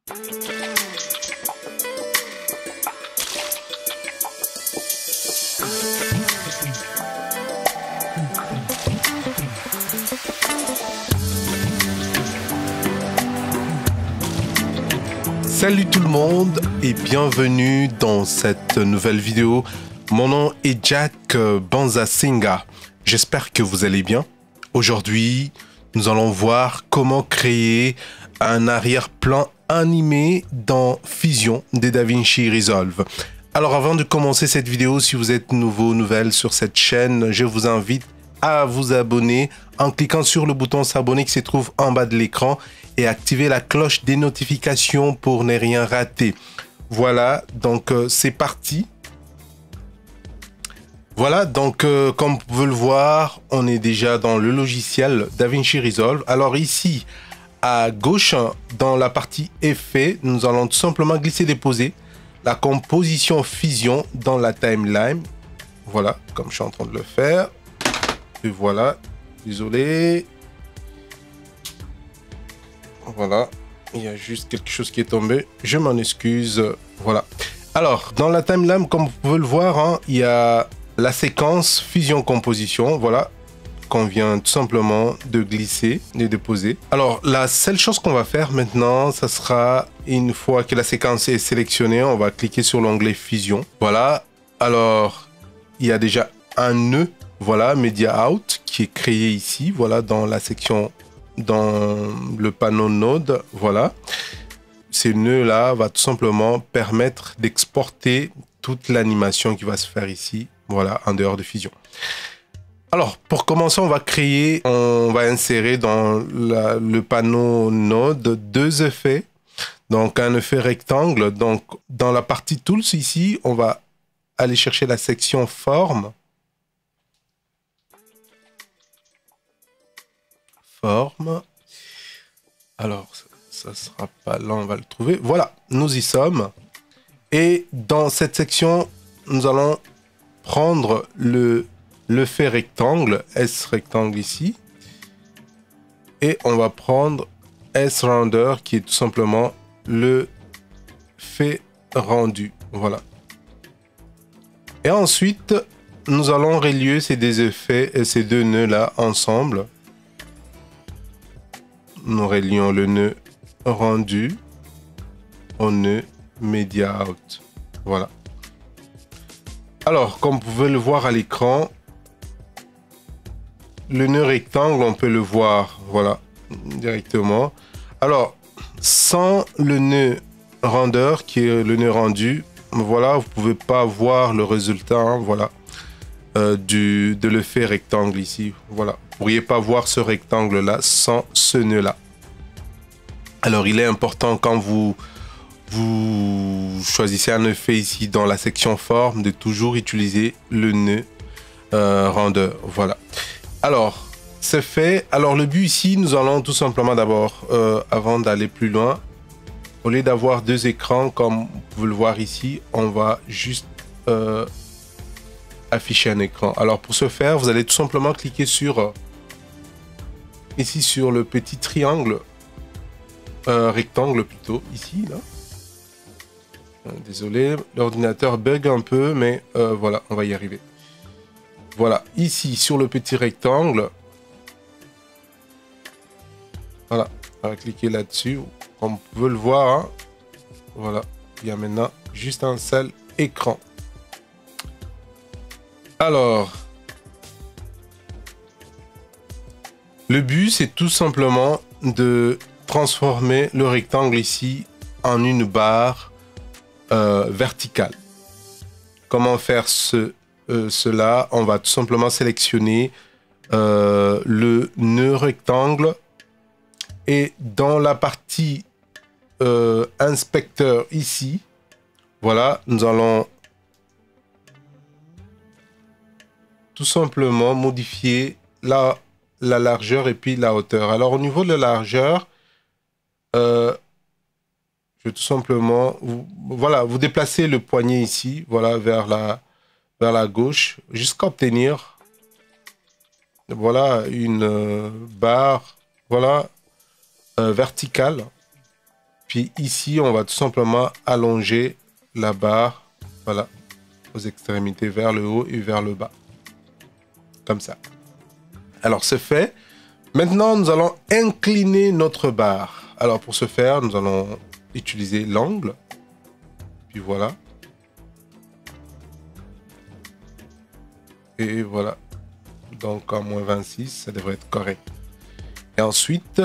Salut tout le monde et bienvenue dans cette nouvelle vidéo. Mon nom est Jack Banzasinga. J'espère que vous allez bien. Aujourd'hui, nous allons voir comment créer un arrière-plan animé dans Fusion de DaVinci Resolve. Alors avant de commencer cette vidéo, si vous êtes nouvelle sur cette chaîne, je vous invite à vous abonner en cliquant sur le bouton s'abonner qui se trouve en bas de l'écran et activer la cloche des notifications pour ne rien rater. Voilà, donc c'est parti. Voilà, donc comme vous pouvez le voir, on est déjà dans le logiciel DaVinci Resolve. Alors ici, à gauche, dans la partie effet, nous allons tout simplement glisser-déposer la composition Fusion dans la timeline. Voilà, comme je suis en train de le faire. Et voilà, désolé. Voilà, il y a juste quelque chose qui est tombé. Je m'en excuse. Voilà. Alors, dans la timeline, comme vous pouvez le voir, hein, il y a la séquence fusion-composition. Voilà, qu'on vient tout simplement de glisser et de poser. Alors, la seule chose qu'on va faire maintenant, ça sera une fois que la séquence est sélectionnée, on va cliquer sur l'onglet fusion. Voilà. Alors, il y a déjà un nœud. Voilà, Media Out qui est créé ici. Voilà, dans la section dans le panneau Node, voilà. Ces nœuds-là va tout simplement permettre d'exporter toute l'animation qui va se faire ici, voilà, en dehors de Fusion. Alors, pour commencer, on va insérer dans le panneau Node deux effets. Donc, un effet rectangle. Donc, dans la partie Tools ici, on va aller chercher la section Forme. Alors, ça sera pas là, on va le trouver. Voilà, nous y sommes. Et dans cette section, nous allons prendre le fait rectangle, S rectangle ici. Et on va prendre S render, qui est tout simplement le fait rendu. Voilà. Et ensuite, nous allons relier ces deux effets et ces deux nœuds-là ensemble. Nous relions le nœud rendu au nœud Media Out. Voilà. Alors, comme vous pouvez le voir à l'écran, le nœud rectangle, on peut le voir, voilà, directement. Alors, sans le nœud render, qui est le nœud rendu, voilà, vous pouvez pas voir le résultat, hein, voilà, de l'effet rectangle ici. Voilà, vous pourriez pas voir ce rectangle là sans ce nœud là. Alors il est important quand vous choisissez un effet ici dans la section forme de toujours utiliser le nœud render. Voilà. Alors c'est fait. Alors le but ici, nous allons tout simplement d'abord, avant d'aller plus loin, au lieu d'avoir deux écrans comme vous pouvez le voir ici, on va juste afficher un écran. Alors pour ce faire, vous allez tout simplement cliquer sur ici sur le petit triangle, rectangle plutôt ici là. Désolé, l'ordinateur bug un peu, mais voilà, on va y arriver. Voilà, ici sur le petit rectangle. Voilà, on va cliquer là-dessus. Comme vous pouvez le voir, hein. Voilà, il y a maintenant juste un seul écran. Alors, le but, c'est tout simplement de transformer le rectangle ici en une barre verticale. Comment faire cela? On va tout simplement sélectionner le nœud rectangle et dans la partie inspecteur ici, voilà, nous allons tout simplement modifier la largeur et puis la hauteur. Alors au niveau de la largeur, je vais tout simplement, voilà, vous déplacez le poignet ici, voilà, vers la gauche, jusqu'à obtenir, voilà, une barre, voilà, verticale. Puis ici, on va tout simplement allonger la barre, voilà, aux extrémités vers le haut et vers le bas. Comme ça. Alors, c'est fait. Maintenant, nous allons incliner notre barre. Alors, pour ce faire, nous allons utiliser l'angle. Puis voilà. Et voilà. Donc, en -26, ça devrait être correct. Et ensuite,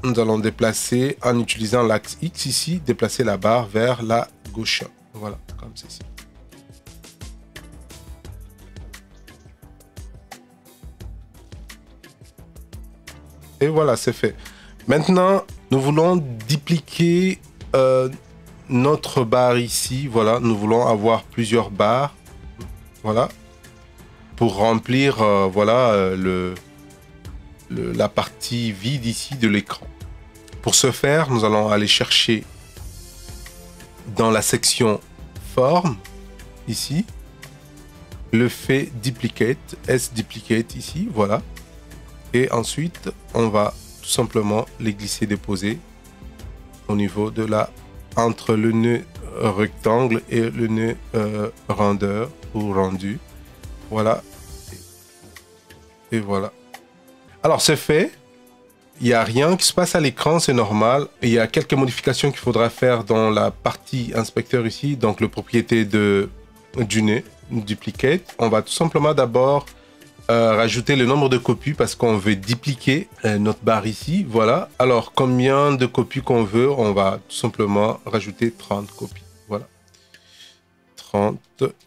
nous allons déplacer, en utilisant l'axe X ici, déplacer la barre vers la gauche. Voilà, comme ceci. Et voilà, c'est fait. Maintenant, nous voulons dupliquer notre barre ici. Voilà, nous voulons avoir plusieurs barres. Voilà. Pour remplir voilà, la partie vide ici de l'écran. Pour ce faire, nous allons aller chercher dans la section forme, ici, le fait duplicate, S-duplicate ici, voilà. Et ensuite, on va tout simplement les glisser, déposer au niveau de la, entre le nœud rectangle et le nœud render ou rendu. Voilà. Et voilà. Alors, c'est fait. Il n'y a rien qui se passe à l'écran, c'est normal. Il y a quelques modifications qu'il faudra faire dans la partie inspecteur ici, donc le propriété du nœud, duplicate. On va tout simplement d'abord rajouter le nombre de copies parce qu'on veut dupliquer notre barre ici. Voilà. Alors, combien de copies qu'on veut, on va tout simplement rajouter 30 copies. Voilà. 30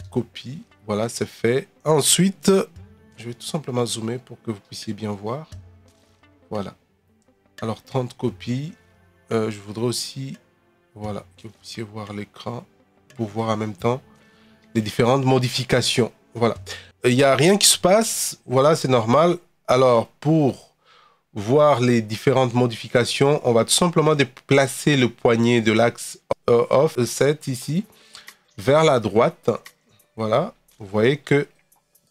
copies. Voilà, c'est fait. Ensuite, je vais tout simplement zoomer pour que vous puissiez bien voir. Voilà. Alors, 30 copies. Je voudrais aussi, voilà, que vous puissiez voir l'écran pour voir en même temps les différentes modifications. Voilà. Il n'y a rien qui se passe. Voilà, c'est normal. Alors, pour voir les différentes modifications, on va tout simplement déplacer le poignet de l'axe offset ici vers la droite. Voilà. Vous voyez que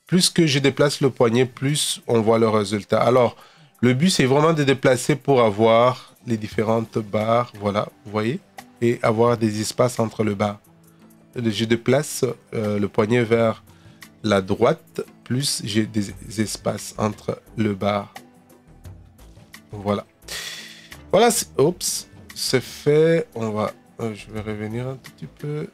plus que je déplace le poignet, plus on voit le résultat. Alors, le but, c'est vraiment de déplacer pour avoir les différentes barres. Voilà, vous voyez, et avoir des espaces entre le bas. Je déplace le poignet vers la droite, plus j'ai des espaces entre le bas. Voilà. Voilà, oups, c'est fait. On va, je vais revenir un tout petit peu.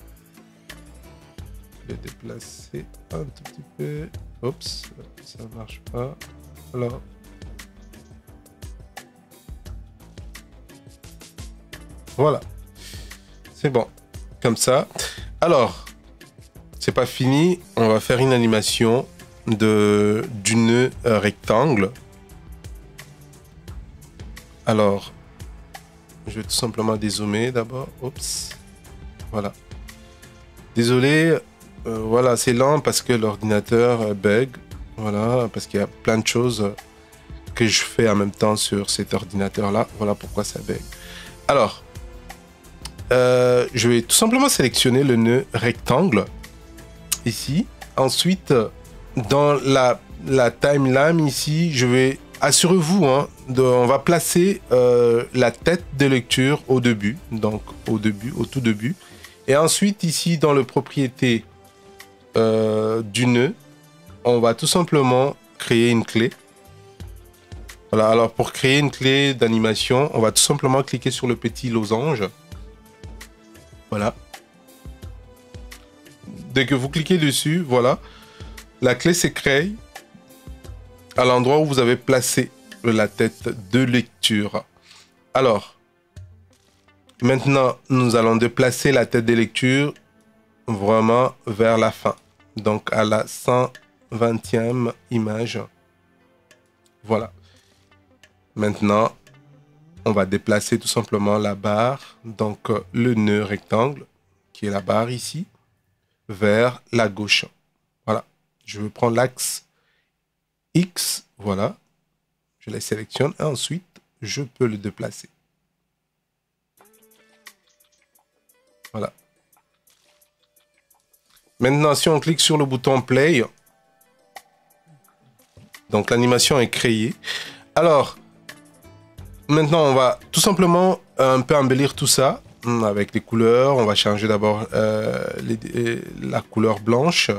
Je vais déplacer un tout petit peu. Oups, ça marche pas. Alors. Voilà. C'est bon. Comme ça. Alors, c'est pas fini. On va faire une animation du nœud rectangle. Alors, je vais tout simplement dézoomer d'abord. Oups. Voilà. Désolé. Voilà, c'est lent parce que l'ordinateur bug. Voilà, parce qu'il y a plein de choses que je fais en même temps sur cet ordinateur-là. Voilà pourquoi ça bug. Alors, je vais tout simplement sélectionner le nœud rectangle ici. Ensuite, dans la timeline ici, je vais, assurez-vous, hein, on va placer la tête de lecture au début, donc au tout début. Et ensuite, ici, dans le propriété du nœud, on va tout simplement créer une clé. Voilà, alors pour créer une clé d'animation, on va tout simplement cliquer sur le petit losange. Voilà. Dès que vous cliquez dessus, voilà, la clé s'est créée à l'endroit où vous avez placé la tête de lecture. Alors, maintenant, nous allons déplacer la tête de lecture vraiment vers la fin. Donc, à la 120e image. Voilà. Maintenant, on va déplacer tout simplement la barre, donc le nœud rectangle, qui est la barre ici, vers la gauche. Voilà. Je vais prendre l'axe X, voilà. Je la sélectionne et ensuite, je peux le déplacer. Voilà. Maintenant, si on clique sur le bouton Play, donc l'animation est créée. Alors, maintenant, on va tout simplement un peu embellir tout ça avec les couleurs. On va changer d'abord la couleur blanche,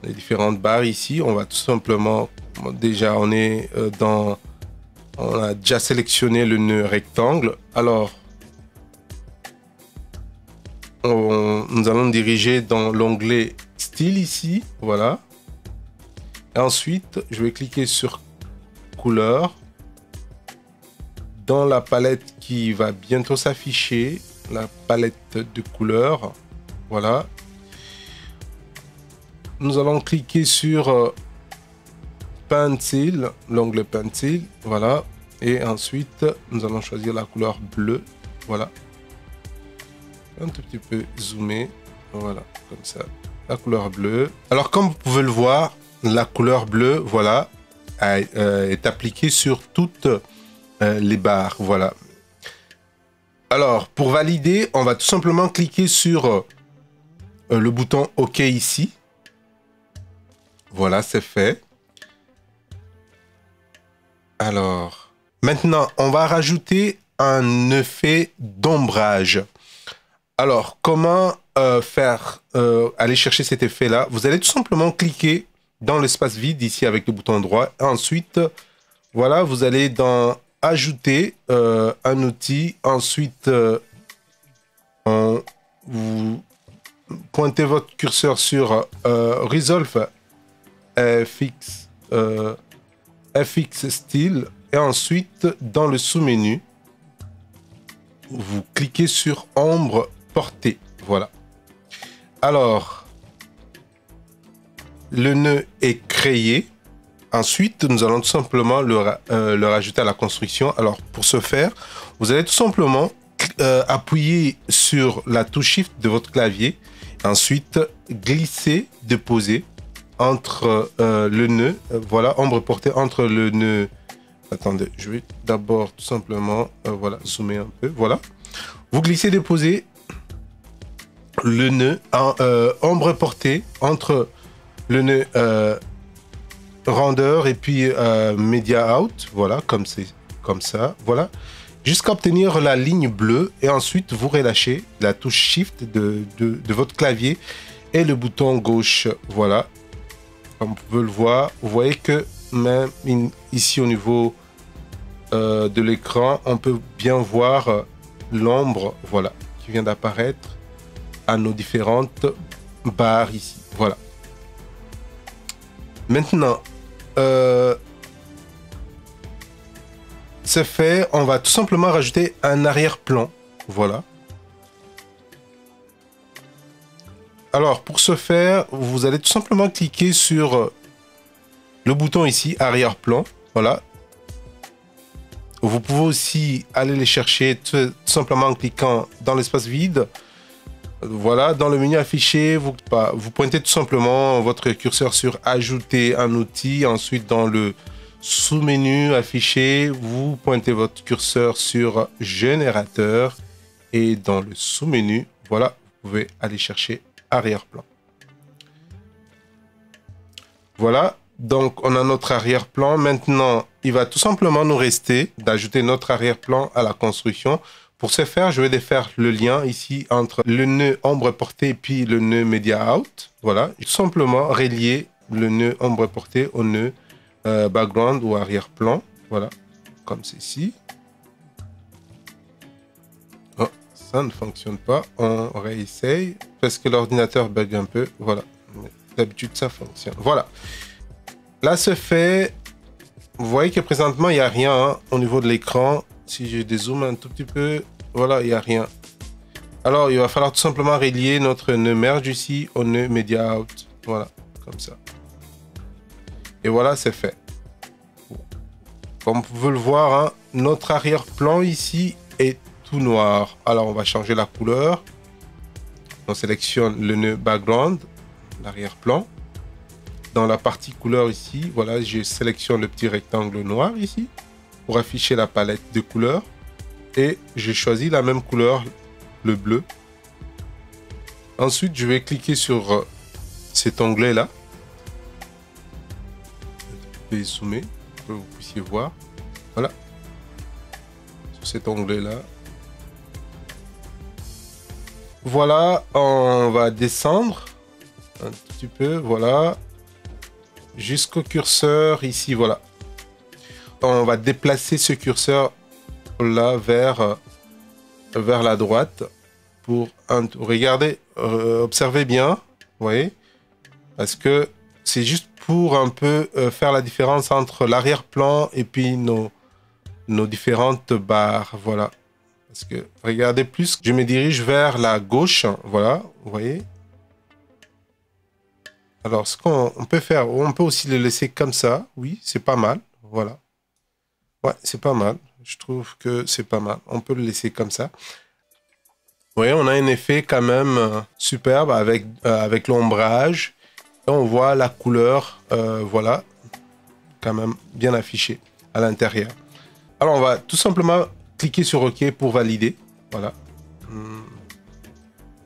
les différentes barres ici. On va tout simplement, déjà on est on a déjà sélectionné le nœud rectangle. Alors, nous allons diriger dans l'onglet style ici, voilà. Et ensuite, je vais cliquer sur couleur. Dans la palette qui va bientôt s'afficher, la palette de couleurs, voilà. Nous allons cliquer sur Pencil, l'onglet Pencil, voilà. Et ensuite, nous allons choisir la couleur bleue, voilà. Un tout petit peu zoomé, voilà, comme ça, la couleur bleue. Alors, comme vous pouvez le voir, la couleur bleue, voilà, est appliquée sur toutes les barres, voilà. Alors, pour valider, on va tout simplement cliquer sur le bouton OK ici. Voilà, c'est fait. Alors, maintenant, on va rajouter un effet d'ombrage. Alors, comment aller chercher cet effet-là? Vous allez tout simplement cliquer dans l'espace vide ici avec le bouton droit. Et ensuite, voilà, vous allez dans Ajouter un outil. Ensuite, vous pointez votre curseur sur Resolve FX, FX Style. Et ensuite, dans le sous-menu, vous cliquez sur Ombre Portée. Voilà. Alors, le nœud est créé. Ensuite, nous allons tout simplement le rajouter à la construction. Alors, pour ce faire, vous allez tout simplement appuyer sur la touche Shift de votre clavier. Ensuite, glisser, déposer entre le nœud. Voilà, ombre portée entre le nœud. Attendez, je vais d'abord tout simplement voilà, zoomer un peu. Voilà. Vous glissez, déposez le nœud en ombre portée entre le nœud render et puis media out, voilà, comme ça, voilà, jusqu'à obtenir la ligne bleue. Et ensuite vous relâchez la touche Shift de votre clavier et le bouton gauche, voilà. Comme vous pouvez le voir, vous voyez que même ici au niveau de l'écran, on peut bien voir l'ombre, voilà, qui vient d'apparaître à nos différentes barres ici, voilà. Maintenant, c'est fait, on va tout simplement rajouter un arrière-plan, voilà. Alors, pour ce faire, vous allez tout simplement cliquer sur le bouton ici, arrière-plan, voilà. Vous pouvez aussi aller les chercher tout simplement en cliquant dans l'espace vide. Voilà, dans le menu affiché, vous pointez tout simplement votre curseur sur ajouter un outil. Ensuite, dans le sous-menu affiché, vous pointez votre curseur sur générateur. Et dans le sous-menu, voilà, vous pouvez aller chercher arrière-plan. Voilà, donc on a notre arrière-plan. Maintenant, il va tout simplement nous rester d'ajouter notre arrière-plan à la construction. Pour ce faire, je vais défaire le lien ici entre le nœud ombre portée et puis le nœud media out. Voilà, tout simplement relier le nœud ombre portée au nœud background ou arrière-plan. Voilà, comme ceci. Oh, ça ne fonctionne pas. On réessaye parce que l'ordinateur bug un peu. Voilà, d'habitude ça fonctionne. Voilà, là c'est fait. Vous voyez que présentement il n'y a rien hein, au niveau de l'écran. Si je dézoome un tout petit peu, voilà, il n'y a rien. Alors, il va falloir tout simplement relier notre nœud merge ici au nœud media out. Voilà, comme ça. Et voilà, c'est fait. Comme vous pouvez le voir, hein, notre arrière-plan ici est tout noir. Alors, on va changer la couleur. On sélectionne le nœud background, l'arrière-plan. Dans la partie couleur ici, voilà, je sélectionne le petit rectangle noir ici pour afficher la palette de couleurs. Et j'ai choisi la même couleur, le bleu. Ensuite, je vais cliquer sur cet onglet-là. Je vais zoomer pour que vous puissiez voir. Voilà. Sur cet onglet-là. voilà, on va descendre un petit peu, voilà, jusqu'au curseur ici, voilà. On va déplacer ce curseur là vers la droite pour regardez, observez bien, vous voyez, parce que c'est juste pour un peu faire la différence entre l'arrière-plan et puis nos différentes barres, voilà. Parce que regardez plus, je me dirige vers la gauche, voilà, vous voyez. Alors ce qu'on peut faire, on peut aussi le laisser comme ça, oui, c'est pas mal, voilà. Ouais, c'est pas mal, je trouve que c'est pas mal, on peut le laisser comme ça. Vous voyez, on a un effet quand même superbe avec l'ombrage. On voit la couleur, voilà, quand même bien affichée à l'intérieur. Alors, on va tout simplement cliquer sur OK pour valider. Voilà.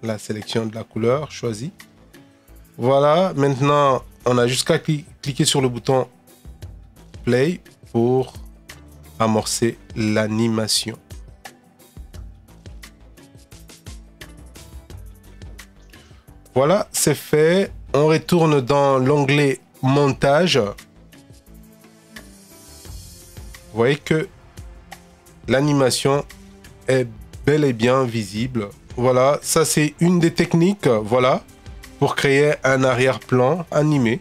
La sélection de la couleur choisie. Voilà. Maintenant, on a jusqu'à cliquer sur le bouton Play pour amorcer l'animation. Voilà, c'est fait. On retourne dans l'onglet Montage. Vous voyez que l'animation est bel et bien visible. Voilà, ça c'est une des techniques, voilà, pour créer un arrière-plan animé.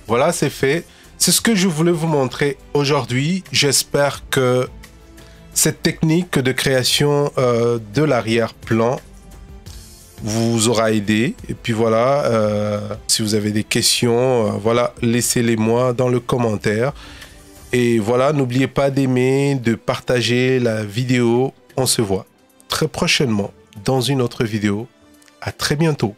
Voilà, c'est fait. C'est ce que je voulais vous montrer aujourd'hui. J'espère que cette technique de création de l'arrière-plan vous aura aidé. Et puis voilà, si vous avez des questions, voilà, laissez-les moi dans le commentaire. Et voilà, n'oubliez pas d'aimer, de partager la vidéo. On se voit très prochainement dans une autre vidéo. À très bientôt.